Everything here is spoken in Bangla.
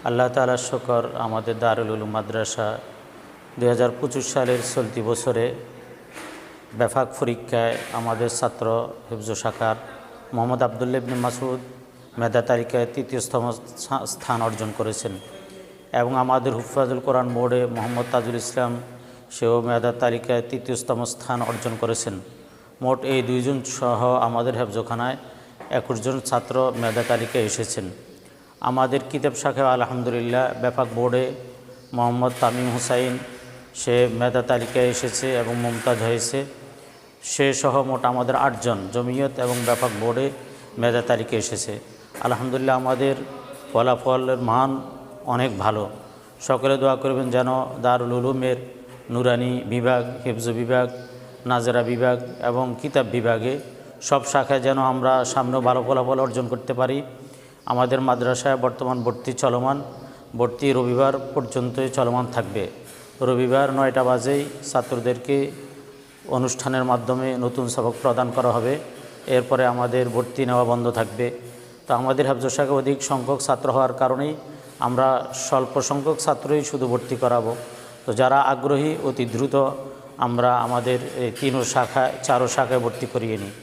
আল্লাহ তাআলার শুকর, আমাদের দারুল উলুম মাদ্রাসা 2025 সালের চলতি বছরে ব্যাপক পরীক্ষায় আমাদের ছাত্র হিফজ শাখার মোহাম্মদ আবদুল্লাহ ইবনে মাসউদ মেধা তালিকায় তৃতীয়তম স্থান অর্জন করেছেন এবং আমাদের হুফাজুল কোরআন বোর্ডে মোহাম্মদ তাজুল ইসলাম, সেও মেধা তালিকায় তৃতীয়তম স্থান অর্জন করেছেন। মোট এই দুইজন সহ আমাদের হেফজখানায় 21 জন ছাত্র মেধা তালিকায় এসেছেন। আমাদের কিতাব শাখায় আলহামদুলিল্লাহ ব্যাপক বোর্ডে মোহাম্মদ তামিম হুসাইন, সে মেধা তালিকায় এসেছে এবং মুমতাজ হয়েছে। সে সহ মোট আমাদের 8 জন জমিয়ত এবং ব্যাপক বোর্ডে মেধা তালিকায় এসেছে। আলহামদুলিল্লাহ আমাদের ফলাফলের মান অনেক ভালো। সকলে দোয়া করবেন যেন দারুল উলুমের নুরানি বিভাগ, হিফজ বিভাগ, নাজরা বিভাগ এবং কিতাব বিভাগে সব শাখায় যেন আমরা সামনেও ভালো ফলাফল অর্জন করতে পারি। আমাদের মাদ্রাসায় বর্তমান ভর্তি চলমান, ভর্তি রবিবার পর্যন্তই চলমান থাকবে। রবিবার 9টা বাজেই ছাত্রদেরকে অনুষ্ঠানের মাধ্যমে নতুন সবক প্রদান করা হবে। এরপরে আমাদের ভর্তি নেওয়া বন্ধ থাকবে। তো আমাদের হেফজ শাখায় অধিক সংখ্যক ছাত্র হওয়ার কারণেই আমরা স্বল্প সংখ্যক ছাত্রই শুধু ভর্তি করাবো। তো যারা আগ্রহী অতি দ্রুত আমরা আমাদের 3 শাখায় 4 শাখায় ভর্তি করিয়ে নিই।